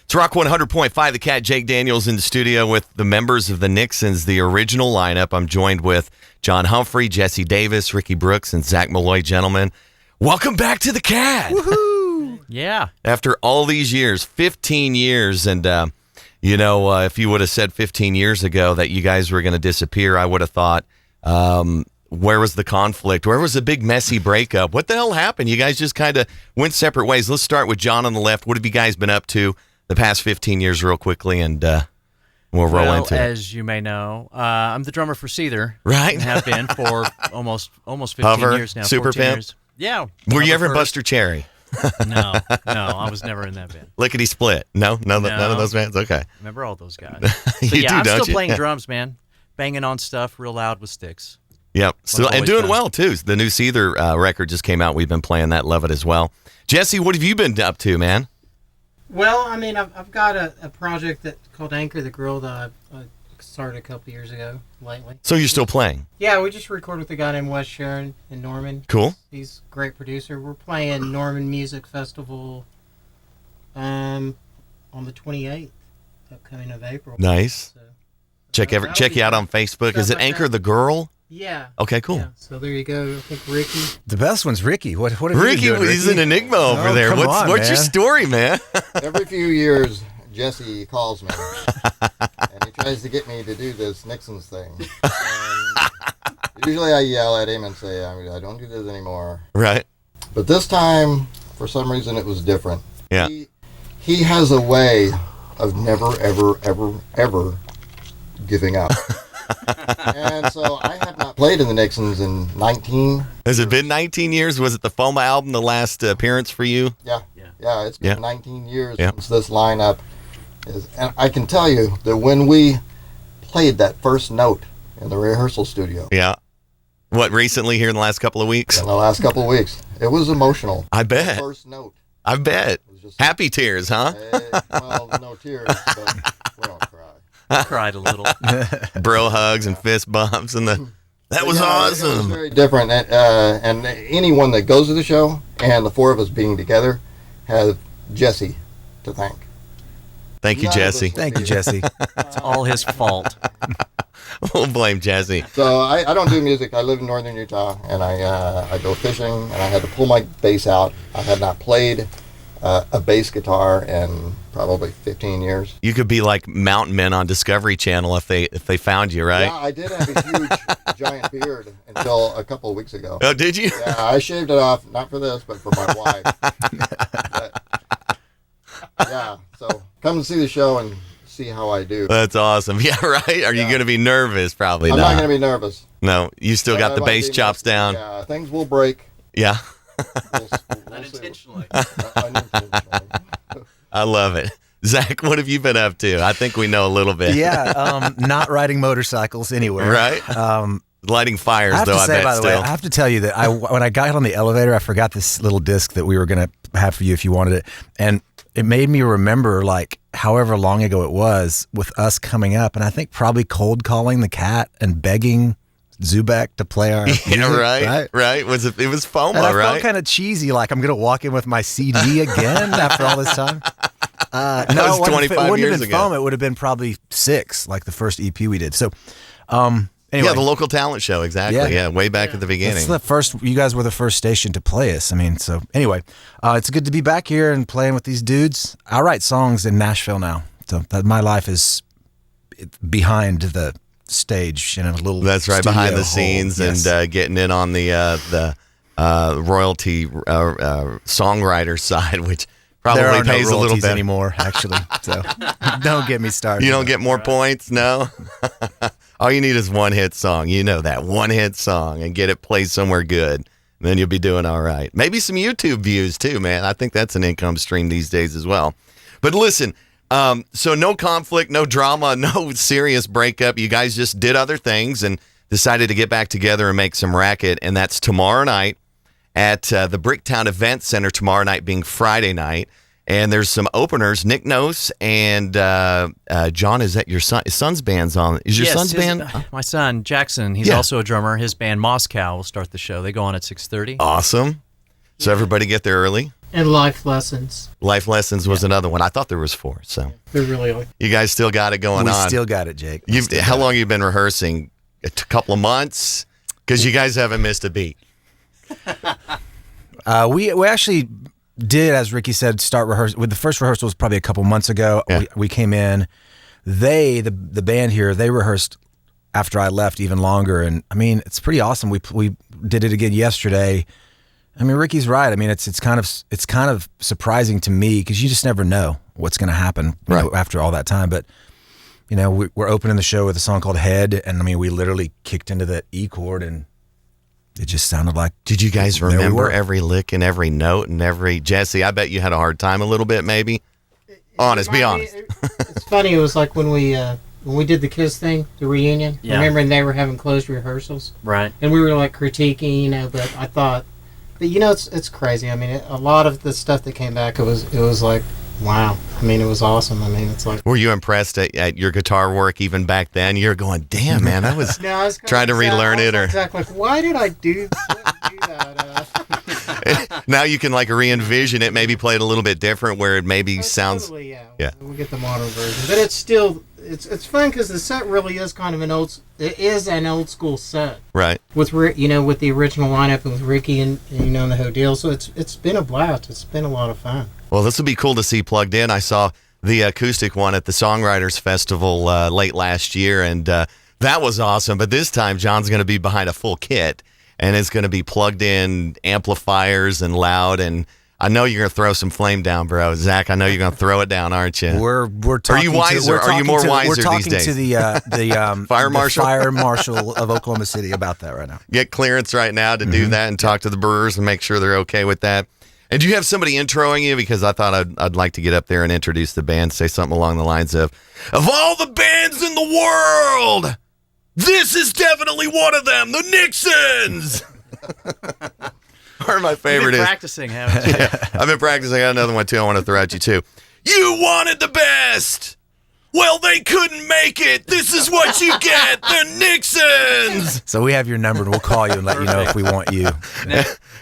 It's Rock 100.5, the KATT. Jake Daniels in the studio with the members of the Nixons, the original lineup. I'm joined with John Humphrey, Jesse Davis, Ricky Brooks, and Zac Maloy. Gentlemen, welcome back to the KATT. Woohoo! Yeah. After all these years, 15 years, and if you would have said 15 years ago that you guys were going to disappear, I would have thought, where was the conflict? Where was the big messy breakup? What the hell happened? You guys just kind of went separate ways. Let's start with John on the left. What have you guys been up to the past 15 years real quickly, and we'll roll into it. As you may know, I'm the drummer for Seether. Right. And have been for almost 15 Hover, years now. Super 14 Pimp? years. Yeah. Were you Hover ever first. Buster Cherry? No, I was never in that band. Lickety Split? No, none of those bands? Okay. Remember all those guys. You do, I'm don't still you? playing drums, man. Banging on stuff real loud with sticks. Yep. Still, and always doing done. well, too. The new Seether record just came out. We've been playing that. Love it as well. Jesse, what have you been up to, man? Well, I mean, I've got a project called Anchor the Grill that I started a couple years ago, lately. So you're still playing? Yeah, we just recorded with a guy named Wes Sharon in Norman. Cool. He's a great producer. We're playing Norman Music Festival on the 28th, upcoming of April. Nice. So, Check you out on Facebook. Is it like Anchor that. the Girl? Yeah. Okay, cool. Yeah, so there you go. I think Ricky. The best one's Ricky. What have you been Ricky, doing, he's Ricky? an enigma over Oh, there. come on, What's your man. story, man? Every few years, Jesse calls me, and he tries to get me to do this Nixons thing. And usually I yell at him and say, I don't do this anymore. Right. But this time, for some reason, it was different. Yeah. He has a way of never, ever, ever, ever giving up. And so I have not played in the Nixons in 19. Has it been 19 years? Was it the FOMA album, the last appearance for you? Yeah, it's been Yeah. 19 years Yeah. since this lineup is, and I can tell you that when we played that first note in the rehearsal studio Yeah. What, recently here in the last couple of weeks? in the last couple of weeks, it was emotional. I bet. First note. I bet. It was just Happy tears, huh? well, no tears, but we don't cry. I cried a little. Bro hugs and fist bumps and that was Yeah, It was awesome. very different, and anyone that goes to the show and the four of us being together have Jesse to thank. Thank you, None of us Jesse. would Thank you, be Jesse. It's all his fault. We'll blame Jesse. So I don't do music. I live in northern Utah, and I go fishing, and I had to pull my bass out. I had not played a bass guitar in probably 15 years. You could be like mountain men on Discovery Channel if they found you, right? Yeah, I did have a huge, giant beard until a couple of weeks ago. Oh, did you? Yeah, I shaved it off, not for this, but for my wife. But, yeah, so come and see the show and see how I do. That's awesome. Yeah, right? Are you going to be nervous? Probably I'm not. not going to be nervous. No, you still got I the might bass be chops nervous. down. Yeah, things will break. Yeah. We'll Unintentionally. Unintentionally. I love it. Zach, what have you been up to? I think we know a little bit. Yeah, not riding motorcycles anywhere. Right? Lighting fires, I have though, to I say, bet by the way, still. I have to tell you that when I got on the elevator, I forgot this little disc that we were going to have for you if you wanted it. And it made me remember, like, however long ago it was with us coming up. And I think probably cold calling the KATT and begging Zubek to play our music, Yeah, right. It was FOMA, and I right? felt kind of cheesy, like I'm going to walk in with my CD again after all this time. No, was it 25 wouldn't years have been ago. FOMA. It would have been probably 6, like the first EP we did. So, anyway. Yeah, the local talent show, exactly. Yeah, way back at the beginning. It's the first. You guys were the first station to play us. I mean, so anyway, it's good to be back here and playing with these dudes. I write songs in Nashville now, so that my life is behind the stage in a little. That's right, studio behind the hole. scenes. Yes. And getting in on the royalty songwriter side, which probably there are pays no a little royalties better. anymore, actually. So don't get me started. You don't get more points, no? All you need is one hit song. You know that. One hit song and get it played somewhere good. And then you'll be doing all right. Maybe some YouTube views too, man. I think that's an income stream these days as well. But listen, so no conflict, no drama, no serious breakup. You guys just did other things and decided to get back together and make some racket. And that's tomorrow night at the Bricktown Event Center, tomorrow night being Friday night. And there's some openers. Nick Nose and John, is that your son? His son's band's on. Is your son's band? My son, Jackson, he's also a drummer. His band, Moscow, will start the show. They go on at 6:30. Awesome. So everybody get there early? And life lessons. Life Lessons was another one. I thought there was 4. So They're really like. you guys still got it going We on. still got it, Jake. How long have you been rehearsing? A couple of months? Because you guys haven't missed a beat. We actually did, as Ricky said, start rehearsal. With the first rehearsal was probably a couple months ago. Yeah. We came in. The band here, they rehearsed after I left even longer, and I mean it's pretty awesome. We did it again yesterday. I mean Ricky's right. I mean it's kind of surprising to me because you just never know what's going to happen after all that time. But you know we're opening the show with a song called Head, and I mean we literally kicked into that E chord and it just sounded like. Did you guys there we remember were. every lick and every note and every Jesse? I bet you had a hard time a little bit, maybe. Honest, be honest. It's funny. It was like when we did the Kiss thing, the reunion. Yeah. Remember, and they were having closed rehearsals, Right. and we were like critiquing, you know. But I thought, but you know, it's crazy. I mean, a lot of the stuff that came back, it was like, wow. I mean, it was awesome. I mean, it's like. Were you impressed at your guitar work even back then? You're going, damn, man, I was No, I was trying to relearn it, or exactly like, why did I do that? now you can like re-envision it, maybe play it a little bit different, where it maybe Oh, sounds. totally, yeah. Yeah. We'll get the modern version, but it's still it's fun because the set really is kind of an old school set Right. with with the original lineup and with Ricky and the whole deal. So it's been a blast. It's been a lot of fun. Well, this would be cool to see plugged in. I saw the acoustic one at the Songwriters Festival late last year, and that was awesome. But this time, John's going to be behind a full kit, and it's going to be plugged in amplifiers and loud. And I know you're going to throw some flame down, bro. Zach, I know you're going to throw it down, aren't you? We're talking. you wiser? We're Are you talking more to, wiser We're these talking days? to the Fire marshal? fire marshal of Oklahoma City about that right now. Get clearance right now to do that and talk to the Brewers and make sure they're okay with that. And do you have somebody introing you? Because I thought I'd like to get up there and introduce the band, say something along the lines of all the bands in the world, this is definitely one of them, the Nixons. Or my favorite You've been is, practicing, haven't you? I've been practicing. I got another one too I want to throw at you too. You wanted the best. Well, they couldn't make it. This is what you get, the Nixons. So we have your number, and we'll call you and let you know if we want you.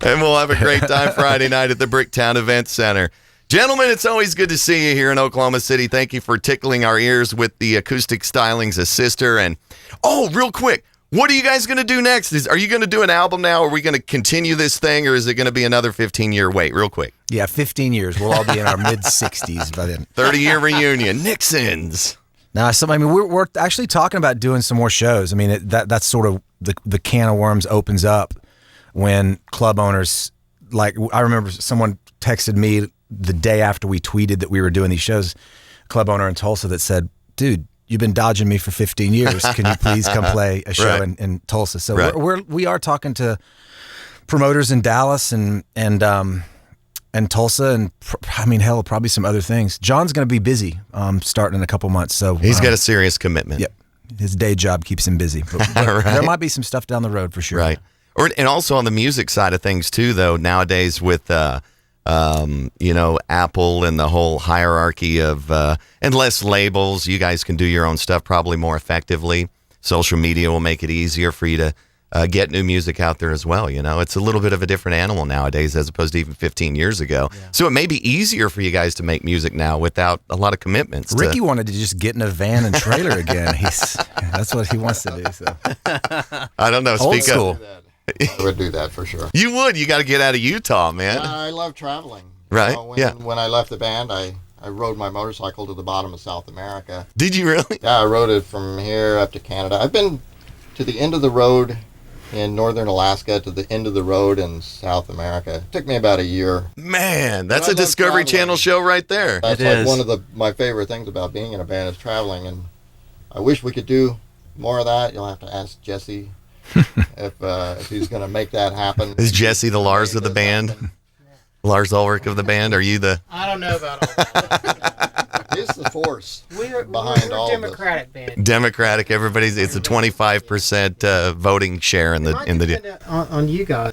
And we'll have a great time Friday night at the Bricktown Event Center. Gentlemen, it's always good to see you here in Oklahoma City. Thank you for tickling our ears with the acoustic stylings of Sister. And, real quick, what are you guys going to do next? Are you going to do an album now? Are we going to continue this thing, or is it going to be another 15-year wait? Real quick. Yeah, 15 years. We'll all be in our mid-60s by then. 30-year reunion. Nixons. Now, I mean, we're actually talking about doing some more shows. I mean, that's sort of the can of worms opens up when club owners, like I remember someone texted me the day after we tweeted that we were doing these shows, club owner in Tulsa that said, dude, you've been dodging me for 15 years. Can you please come play a show Right. in Tulsa? So Right. we are talking to promoters in Dallas and Tulsa and I mean, hell, probably some other things. John's going to be busy starting in a couple months. So He's got a serious commitment. Yep. His day job keeps him busy. But Right. there might be some stuff down the road for sure. Right. And also on the music side of things too, though, nowadays with Apple and the whole hierarchy of and less labels, you guys can do your own stuff probably more effectively. Social media will make it easier for you to get new music out there as well. It's a little bit of a different animal nowadays as opposed to even 15 years ago. Yeah. So it may be easier for you guys to make music now without a lot of commitments. Ricky wanted to just get in a van and trailer again. That's what he wants to do. So I don't know. Old Speak school. up. I would do that for sure. You would. You got to get out of Utah, man. I love traveling. Right, When I left the band, I rode my motorcycle to the bottom of South America. Did you really? Yeah, I rode it from here up to Canada. I've been to the end of the road in northern Alaska to the end of the road in South America. It took me about a year. Man, that's I a love Discovery traveling. Channel show right there. That's It like is. one of my favorite things about being in a band is traveling, and I wish we could do more of that. You'll have to ask Jesse if he's going to make that happen. Is Jesse the Lars of the band? Lars Ulrich of the band? Are you the... I don't know about all that. He's the force We're behind all of this. Democratic band. Democratic, it's a 25% voting share in It might the depend on you guys,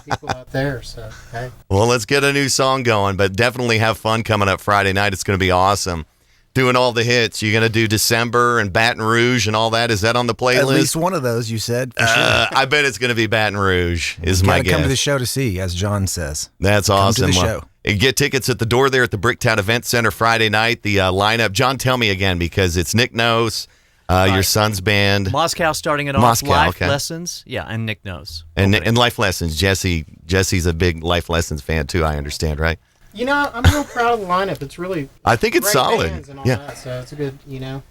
people out there. So hey, Well, let's get a new song going, but definitely have fun coming up Friday night. It's going to be awesome. doing all the hits. You're going to do December and Baton Rouge and all that. Is that on the playlist? At least one of those, you said. For sure. I bet it's going to be Baton Rouge, is my Gotta guess. come to the show to see, as John says. That's awesome. Come to the Well, show. and get tickets at the door there at the Bricktown Event Center Friday night. The lineup. John, tell me again, because it's Nick Knows, your son's band. Moscow starting it off. Moscow, Life okay. lessons. Yeah, and Nick knows. And Life Lessons. Jesse's a big Life Lessons fan, too, I understand, right? You know, I'm real proud of the lineup. It's really I think it's great solid. bands and all Yeah. that, so it's a good,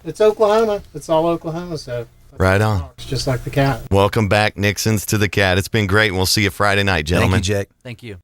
it's Oklahoma. It's all Oklahoma, so Right on. it's just like the KATT. Welcome back, Nixons, to the KATT. It's been great. We'll see you Friday night, gentlemen. Thank you, Jake. Thank you.